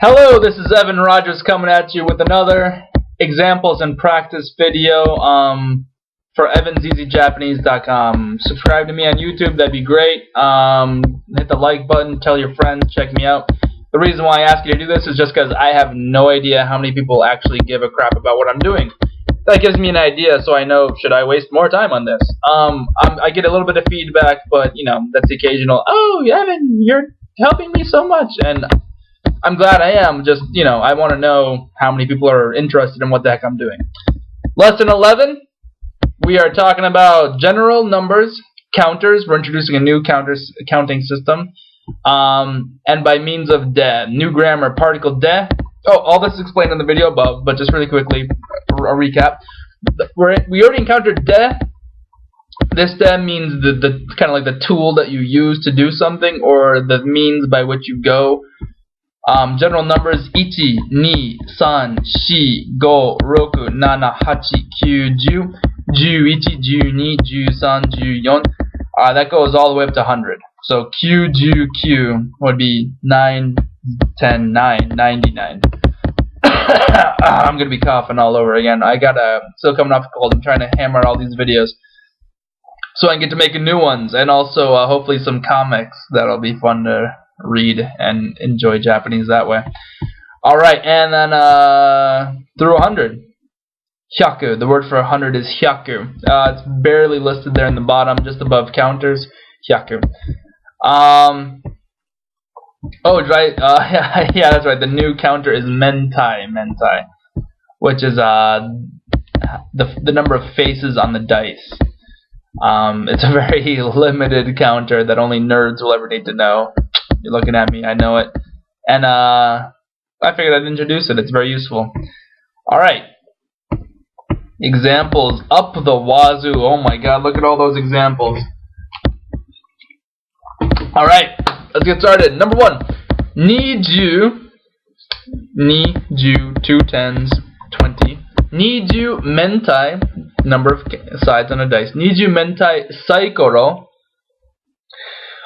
Hello, this is Evan Rogers coming at you with another examples and practice video for evanseasyjapanese.com. Subscribe to me on YouTube, that'd be great. Hit the like button, tell your friends, check me out. The reason why I ask you to do this is just because I have no idea how many people actually give a crap about what I'm doing. That gives me an idea, so I know, should I waste more time on this? I get a little bit of feedback, but, you know, that's occasional. Oh, Evan, you're helping me so much, and I'm glad I am. Just, you know, I want to know how many people are interested in what the heck I'm doing. Lesson 11, we are talking about general numbers, counters. We're introducing a new counting system, and by means of de. New grammar, particle de. Oh, all this is explained in the video above, but just really quickly, a recap. We already encountered de. This de means the kind of like the tool that you use to do something, or the means by which you go. General numbers 1, 2, 3, 4, 5, 6, 7, 8, 9, 10, 11, 12, 13, 14. That goes all the way up to 100. So Q, Q, Q would be 9, 10, 9, 99. I'm going to be coughing all over again. I got still coming off a cold. I'm trying to hammer out all these videos so I can get to making new ones, and also hopefully some comics that'll be fun to read and enjoy Japanese that way. Alright, and then through 100. Hyaku. The word for 100 is hyaku. It's barely listed there in the bottom, just above counters. Hyaku. Oh, right. Yeah, that's right. The new counter is mentai. Mentai, which is the number of faces on the dice. It's a very limited counter that only nerds will ever need to know. You're looking at me, I know it. And I figured I'd introduce it. It's very useful. Alright. Examples up the wazoo. Oh my god, look at all those examples. Alright, let's get started. Number 1. Niju, 2 tens, 20. Niju mentai, number of sides on a dice. Niju mentai saikoro.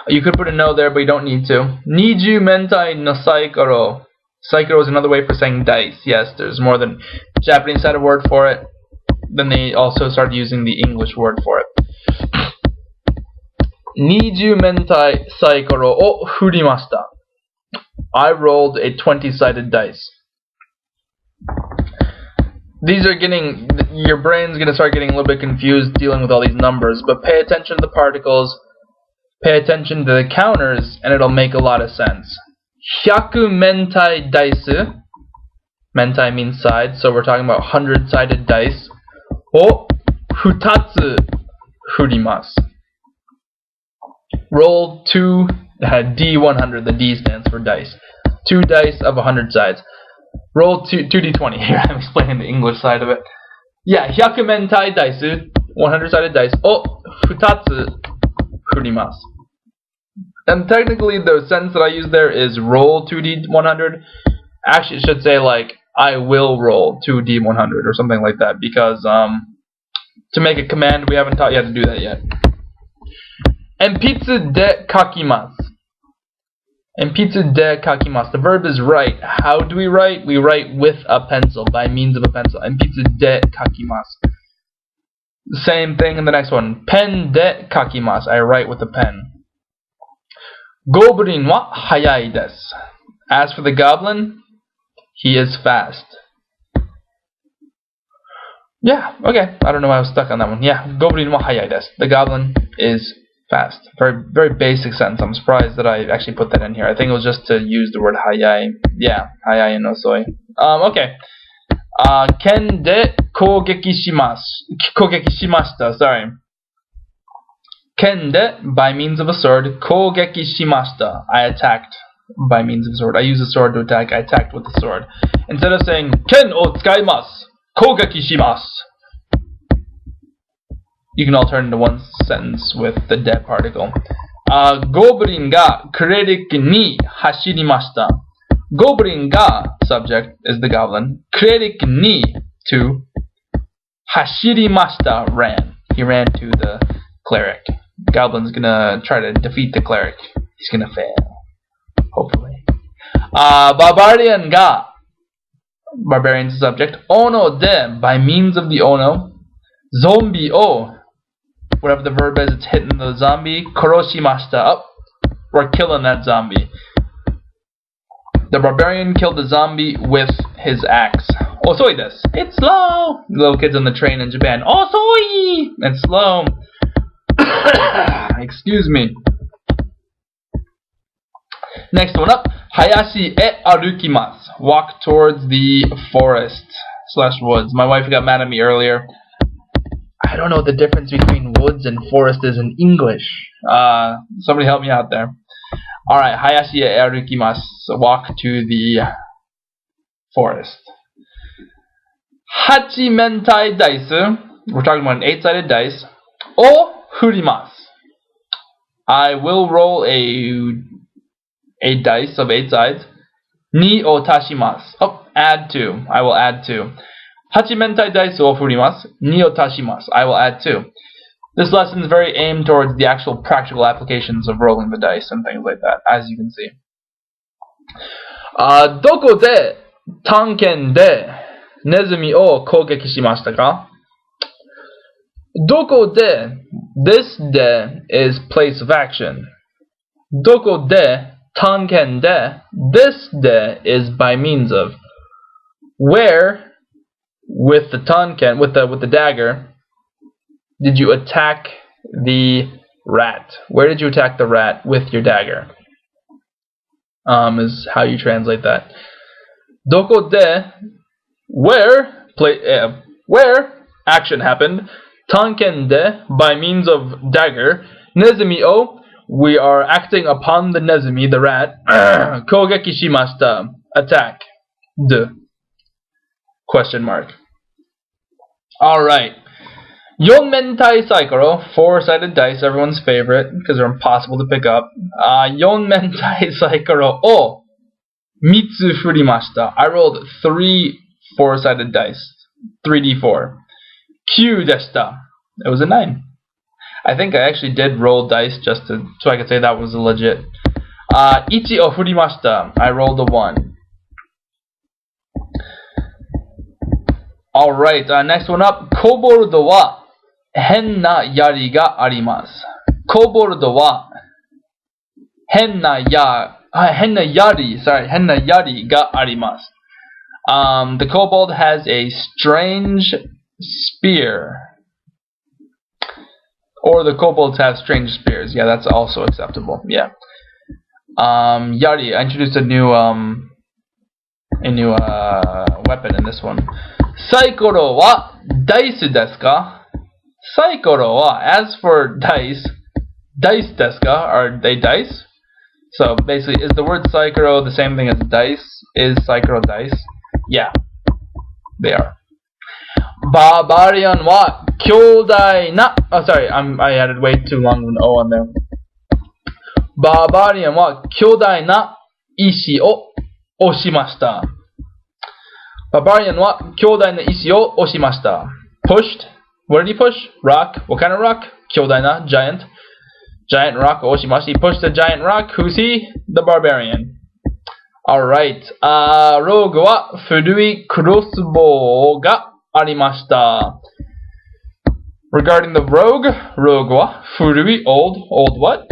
You could put a no there, but you don't need to. Niju mentai no saikoro. Saikoro is another way for saying dice. Yes, there's more than Japanese had a word for it. Then they also started using the English word for it. Niju mentai saikoro o furimashita. I rolled a 20-sided dice. These are getting, your brain's going to start getting a little bit confused dealing with all these numbers, but pay attention to the particles, pay attention to the counters, and it'll make a lot of sense. Hyaku mentai daisu. Mentai means side, so we're talking about 100-sided dice. O futatsu furimasu. Roll 2 D100. The D stands for dice. 2 dice of 100 sides. Roll 2d20. Here, I'm explaining the English side of it. Yeah, hyaku mentai daisu. 100-sided dice. O futatsu furimasu. And technically, the sentence that I use there is roll 2d100. Actually, it should say like I will roll 2d100 or something like that, because to make a command, we haven't taught you how to do that yet. Enpitsu de kakimasu. Enpitsu de kakimasu. The verb is write. How do we write? We write with a pencil, by means of a pencil. Enpitsu de kakimasu. Same thing in the next one. Pen de kakimasu. I write with a pen. Goblin wa hayai desu. As for the goblin, he is fast. Yeah, okay. I don't know why I was stuck on that one. Yeah, goblin wa hayai desu. The goblin is fast. Very, very basic sentence. I'm surprised that I actually put that in here. I think it was just to use the word hayai. Yeah, hayai and osoi. Okay. Ken de kogeki shimashita. Sorry. Ken de, by means of a sword. Kogeki shimashita. I attacked by means of a sword. I used a sword to attack. I attacked with a sword. Instead of saying Ken o tsukaimasu, kogeki shimasu, you can all turn into one sentence with the de particle. Goblin ga kureriku ni hashirimashita. Goblin ga, subject, is the goblin. Kureriku ni, to. Hashirimashita, ran. He ran to the cleric. Goblin's gonna try to defeat the cleric. He's gonna fail. Hopefully. Barbarian ga. Barbarian is the subject. Ono de, by means of the ono. Zombie o. Whatever the verb is, it's hitting the zombie. Koroshimashita. Oh, we're killing that zombie. The barbarian killed the zombie with his axe. Osoi desu. It's slow. Little kids on the train in Japan. Osoi. It's slow. Excuse me. Next one up. Hayashi e arukimasu. Walk towards the forest / woods. My wife got mad at me earlier. I don't know what the difference between woods and forest is in English. Somebody help me out there. Alright, Hayashi e arukimasu. Walk to the forest. Hachi mentai daisu. We're talking about an 8-sided dice. O furimasu. I will roll a dice of 8 sides. Ni o tashimasu. Oh, add 2. I will add 2. Hachi mentai daisu o furimasu. Ni o tashimasu. I will add 2. This lesson is very aimed towards the actual practical applications of rolling the dice and things like that, as you can see. Doko de tanken de nezumi o kougeki shimashita ka? Doko de, this de is place of action. Doko de tanken de, this de is by means of. Where, with the tanken, with the dagger, did you attack the rat? Where did you attack the rat with your dagger? Is how you translate that. Doko de, where action happened. Tanken de, by means of dagger. Nezumi o, we are acting upon the nezumi, the rat. Kougeki shimashita, attack. De. Question mark. Alright. Yon mentai saikoro, 4-sided dice, everyone's favorite, because they're impossible to pick up. Yon mentai saikoro o mitsu furimashita. I rolled 3 4-sided dice. 3d4. Q deshita. It was a 9. I think I actually did roll dice just so I could say that was a legit. Ichi o furimashita. I rolled a 1. Alright, next one up. Kobold wa henna yari ga arimasu. Kobold wa henna yari ga arimasu. The kobold has a strange spear. Or the kobolds have strange spears. Yeah, that's also acceptable. Yeah. Yari. I introduced a new weapon in this one. Saikoro wa dice desu ka? Saikoro wa, as for dice desu ka? Are they dice? So basically, is the word saikoro the same thing as dice? Is saikoro dice? Yeah, they are. Barbarian wa kyodai na. Oh, sorry, I added way too long of an O on there. Barbarian wa kyodai na ishi o oshimashita. Barbarian wa kyodai na ishi o oshimashita. Pushed. What did he push? Rock. What kind of rock? Kyodai na, giant. Giant rock oshimashita. He pushed a giant rock. Who's he? The barbarian. Alright. Rogue wa furui crossbow ga arimashita. Regarding the rogue wa furui, old what?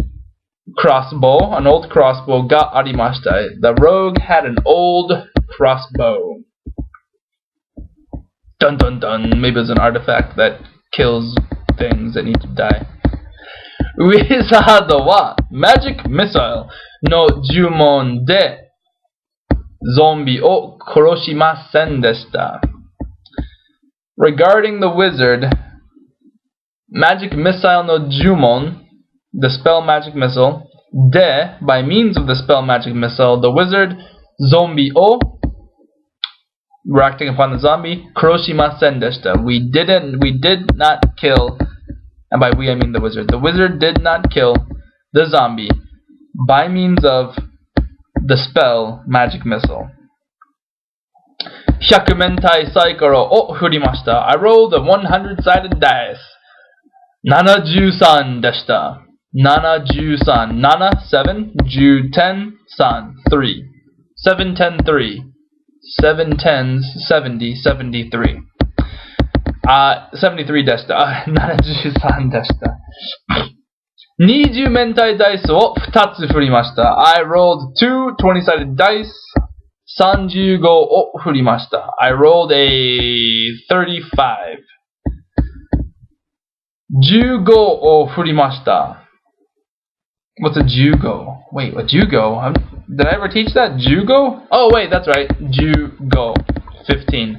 Crossbow, an old crossbow ga arimashita. The rogue had an old crossbow. Dun dun dun. Maybe it's an artifact that kills things that need to die. Wizard wa magic missile no jumon de zombie o koroshimasen deshita. Regarding the wizard, magic missile no jumon, the spell magic missile, de, by means of the spell magic missile, the wizard, zombie o, we're acting upon the zombie, koroshimasen deshita. We did not kill, and by we I mean the wizard. The wizard did not kill the zombie by means of the spell magic missile. Hyakumentai saikoro o furimashita. I rolled a 100-sided dice. 73 deshita. 73. 7, ju 10, san 3. 7, 10, 3. 7 tens, 70, 73. 73でした。73でした。20面体ダイスを2つ振りました。I rolled 2 20-sided dice. 35を振りました。I rolled a 35. 15を振りました。What's a jugo? Wait, a jugo? Did I ever teach that? Jugo? Oh, wait, that's right. Jugo. 15.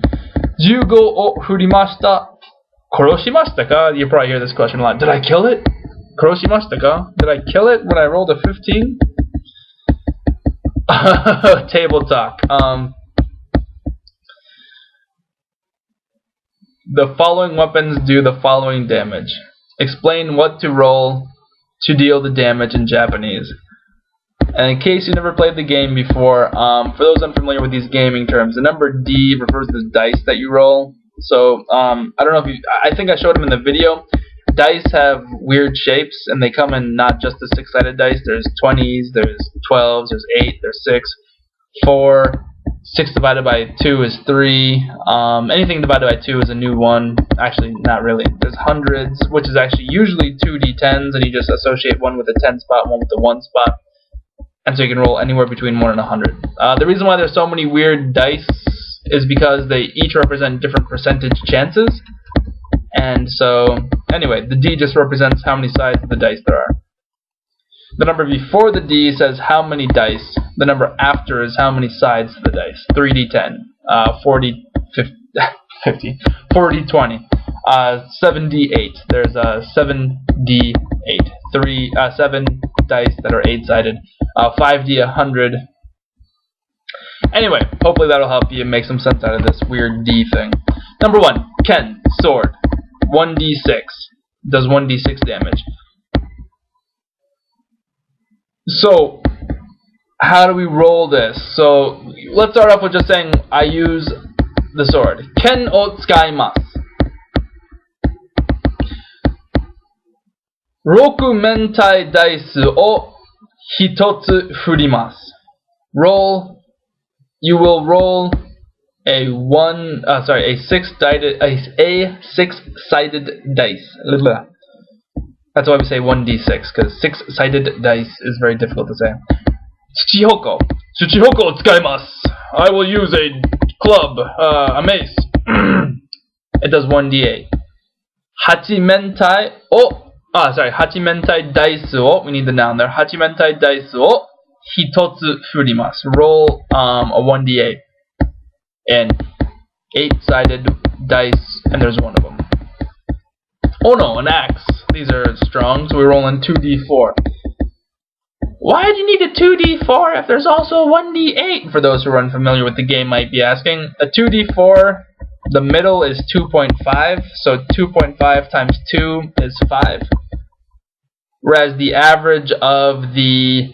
Jugoを振りました。殺しましたか? You probably hear this question a lot. Did I kill it? 殺しましたか? Did I kill it when I rolled a 15? Table talk. The following weapons do the following damage. Explain what to roll to deal the damage in Japanese. And in case you never played the game before, for those unfamiliar with these gaming terms, the number D refers to the dice that you roll. So, I don't know if I think I showed them in the video. Dice have weird shapes, and they come in not just the 6-sided dice. There's 20s, there's 12s, there's 8, there's 6, 4, 6 divided by 2 is 3. Anything divided by 2 is a new one. Actually, not really. There's hundreds, which is actually usually 2d10s, and you just associate one with a 10 spot, one with a 1 spot. And so you can roll anywhere between 1 and 100. The reason why there's so many weird dice is because they each represent different percentage chances. And so, anyway, the D just represents how many sides of the dice there are. The number before the D says how many dice. The number after is how many sides to the dice. 3d10, 40, 50, 40, 20, 7d8. There's a 7d8. 7 dice that are 8-sided. 5d, 100. Anyway, hopefully that'll help you make some sense out of this weird D thing. Number 1, Ken, sword. 1d6. Does 1d6 damage. So, how do we roll this? So, let's start off with just saying I use the sword. Ken o tsukaimasu. 6面体ダイスを1つ振ります. Roll. You will roll a 6-sided dice. That's why we say 1d6, because 6-sided dice is very difficult to say. Tsuchihoko. Tsuchihoko o tsukaimasu. I will use a club, a mace. It does 1d8. 8面体を 8面体ダイスを we need the noun there. 8面体ダイスを1つ振ります. Roll a 1d8. And 8-sided dice, and there's one of them. Oh no, an axe. These are strong, so we're rolling 2d4. Why do you need a 2d4 if there's also a 1d8? For those who are unfamiliar with the game might be asking. A 2d4, the middle is 2.5, so 2.5 times 2 is 5. Whereas the average of the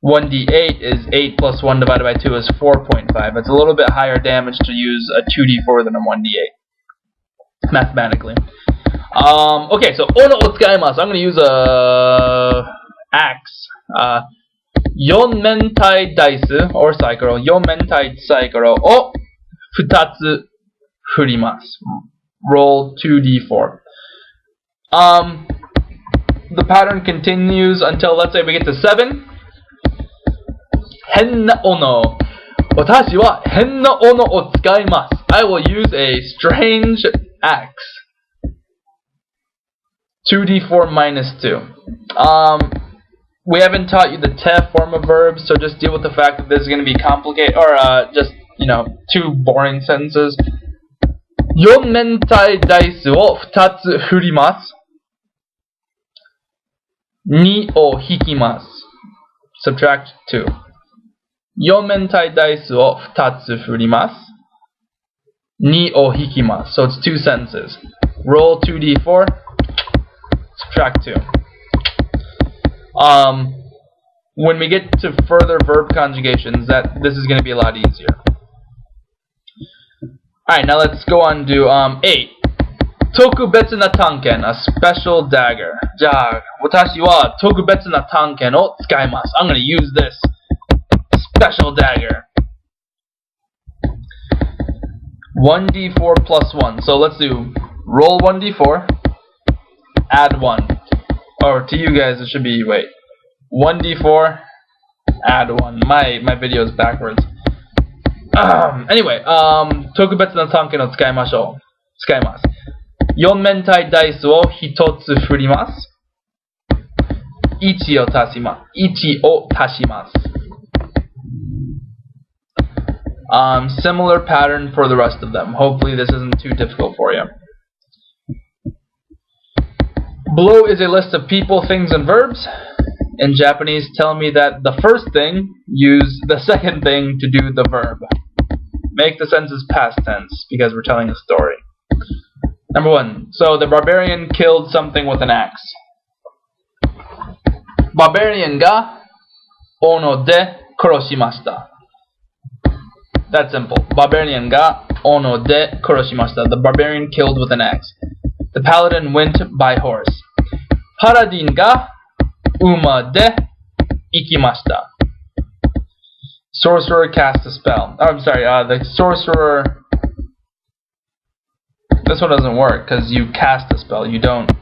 1d8 is 8 plus 1 divided by 2 is 4.5. It's a little bit higher damage to use a 2d4 than a 1d8. Mathematically. Okay, so ono o tsukaimasu. I'm going to use a axe. 4面体ダイス or サイコロ4面体サイコロを2つ振ります. Roll 2d4. The pattern continues until, let's say, we get to 7. 変な斧。私は変な斧を使います. I will use a strange axe. 2d4 minus 2. We haven't taught you the te form of verbs, so just deal with the fact that this is going to be complicated, or just, two boring sentences. 4面体ダイスを2つ振ります. 2を引きます. Subtract 2. 4面体ダイスを2つ振ります. 2を引きます. So it's 2 sentences. Roll 2d4. Subtract 2. When we get to further verb conjugations, this is going to be a lot easier. Alright, now let's go on to 8. Tokubetsu na tanken, a special dagger. じゃあ、私は特別なtankenを使います. I'm going to use this special dagger. 1d4 plus 1. So let's do roll 1d4, add 1. Or to you guys it should be, wait, 1d4, add 1. My video is backwards. Anyway, 特別な探検を使いましょう。使います。4面体ダイスを1つ振ります。1を足します。Similar pattern for the rest of them. Hopefully this isn't too difficult for you. Below is a list of people, things, and verbs. In Japanese, tell me that the first thing, use the second thing to do the verb. Make the sentences past tense, because we're telling a story. Number 1. So the barbarian killed something with an axe. Barbarian ga ono de koroshimashita. That's simple. Barbarian ga ono de koroshimashita. The barbarian killed with an axe. The paladin went by horse. Paladin ga uma de ikimashita. Sorcerer cast a spell. Oh, I'm sorry, the sorcerer... This one doesn't work, because you cast a spell. You don't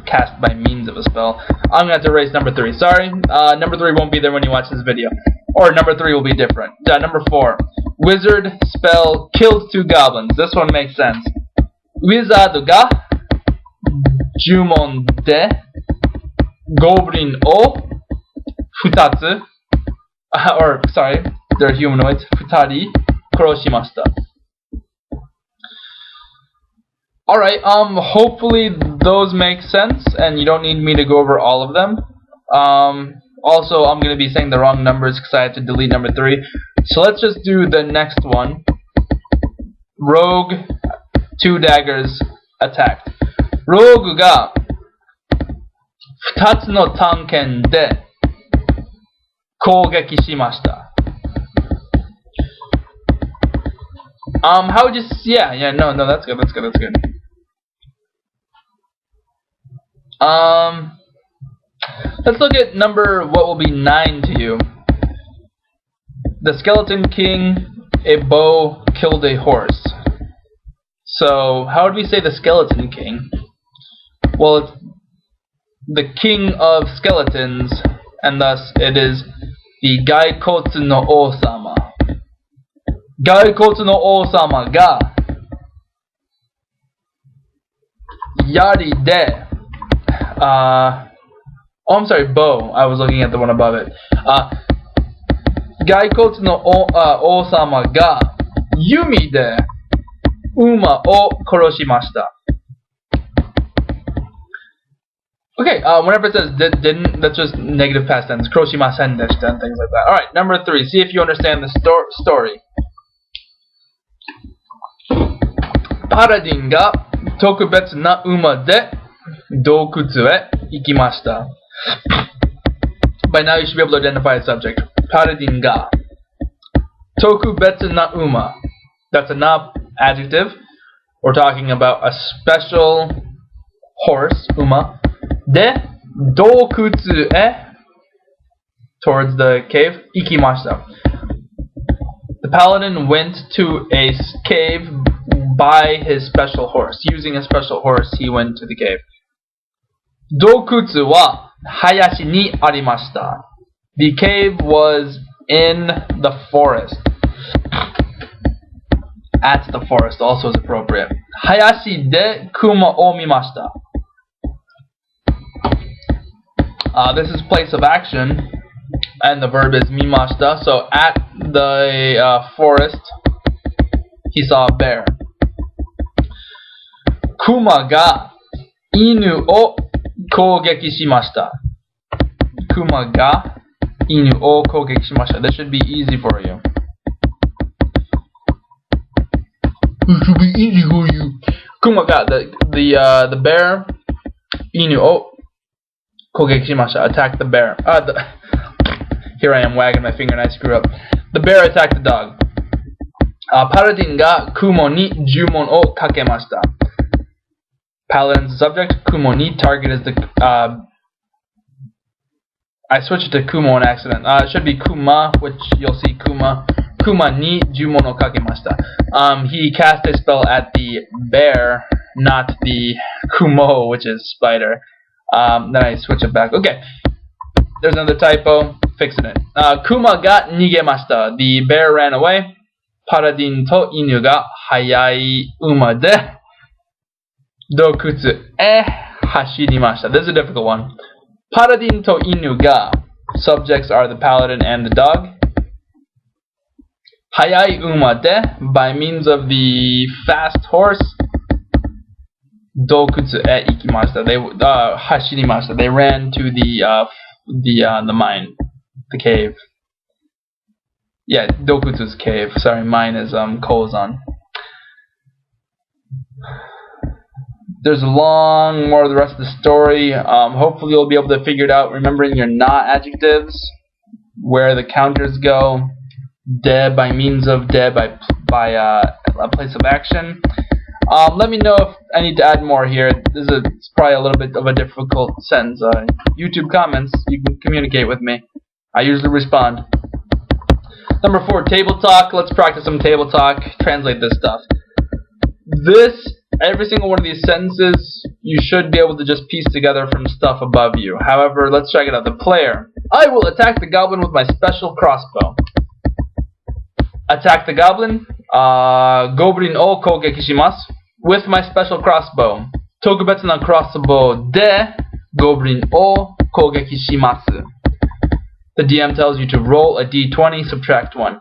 cast by means of a spell. I'm going to have to erase number 3. Sorry, number 3 won't be there when you watch this video. Or number 3 will be different. Number 4. Wizard spell killed 2 goblins. This one makes sense. Wizard ga jumon de goblin o futatsu. Or, sorry, they're humanoids. Futari koroshimashita. Alright, hopefully those make sense, and you don't need me to go over all of them. Also, I'm going to be saying the wrong numbers because I had to delete number 3. So let's just do the next one. Rogue, 2 daggers, attacked. Rogue ga 2つの探検で攻撃しました。How would you... no, that's good. Let's look at number, what will be 9 to you. The Skeleton King, a bow killed a horse. So, how would we say the Skeleton King? Well, it's the king of skeletons, and thus it is the Gaikotsu no Osama. Gaikotsu no Osama ga Yari de I'm sorry, bow. I was looking at the one above it. Gaikotsu no Osama ga Yumi de Uma o koroshimashita. Okay, whenever it says didn't, that's just negative past tense. Koroshimasen deshita and things like that. Alright, number 3. See if you understand the story. Paladin ga tokubetsu na uma de dokutsu e ikimashita. By now you should be able to identify a subject. Paladin ga tokubetsu na uma. That's a na adjective. We're talking about a special horse, uma. De dokutsu e, towards the cave, ikimashita. The paladin went to a cave by his special horse. Using a special horse, he went to the cave. Dokutsu wa hayashi ni arimashita. The cave was in the forest. At the forest also is appropriate. Hayashi de kuma o mimashita. This is place of action, and the verb is mimashita. So at the forest, he saw a bear. Kuma ga inu o kogeki shimashita. Kuma ga inu o kogeki shimashita. This should be easy for you. This should be easy for you. Kuma ga, the bear, inu o kogeki shimashita, attacked the bear. Here I am wagging my finger and I screw up. The bear attacked the dog. Paladin ga kumo ni jumon o kakemashita. Paladin's subject, kumo ni, target is the... I switched it to kumo on accident. It should be kuma, which you'll see kuma Kuma ni jumono kakemashita. He cast a spell at the bear, not the kumo, which is spider. Then I switch it back. Okay, there's another typo. Fixing it. Kuma ga nigemashita. The bear ran away. Paladin to inu ga hayai uma de dokutsu e hashirimashita. This is a difficult one. Paladin to inu ga. Subjects are the paladin and the dog. Hayai uma de, by means of the fast horse. Dokutsu e ikimashita. They hashirimashita. They ran to the mine, the cave. Yeah, Dokutsu's cave. Sorry, mine is Kozan. There's a long more of the rest of the story. Hopefully you'll be able to figure it out, remembering your not adjectives, where the counters go, de by means of, de by a place of action. Let me know if I need to add more here. It's probably a little bit of a difficult sentence. YouTube comments, you can communicate with me. I usually respond. Number 4, table talk. Let's practice some table talk. Translate this stuff. Every single one of these sentences, you should be able to just piece together from stuff above you. However, let's check it out. The player. I will attack the goblin with my special crossbow. Attack the goblin. Goblin o kougeki shimasu. With my special crossbow. Tokubetsu na crossbow de goblin o kougeki shimasu. The DM tells you to roll a d20, subtract 1.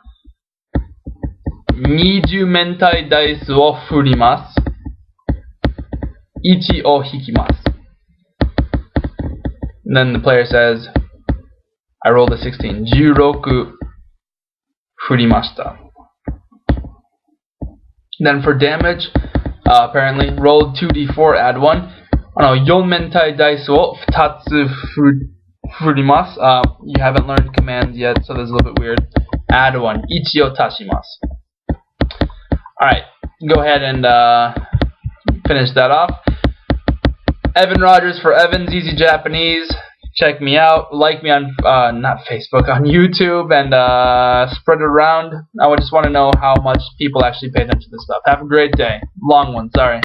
20 mentai dice wo furimasu. 1 o hikimasu. And then the player says, I rolled a 16. 16 furimashita. Then for damage, apparently, roll 2d4, add 1. 4 mentai dice wo 2 furimasu. You haven't learned commands yet, so this is a little bit weird. Add 1. 1 o tashimasu. Alright, go ahead and finish that off. Evan Rogers for Evan's Easy Japanese. Check me out. Like me on, not Facebook, on YouTube, and spread it around. I just want to know how much people actually pay attention to this stuff. Have a great day. Long one, sorry.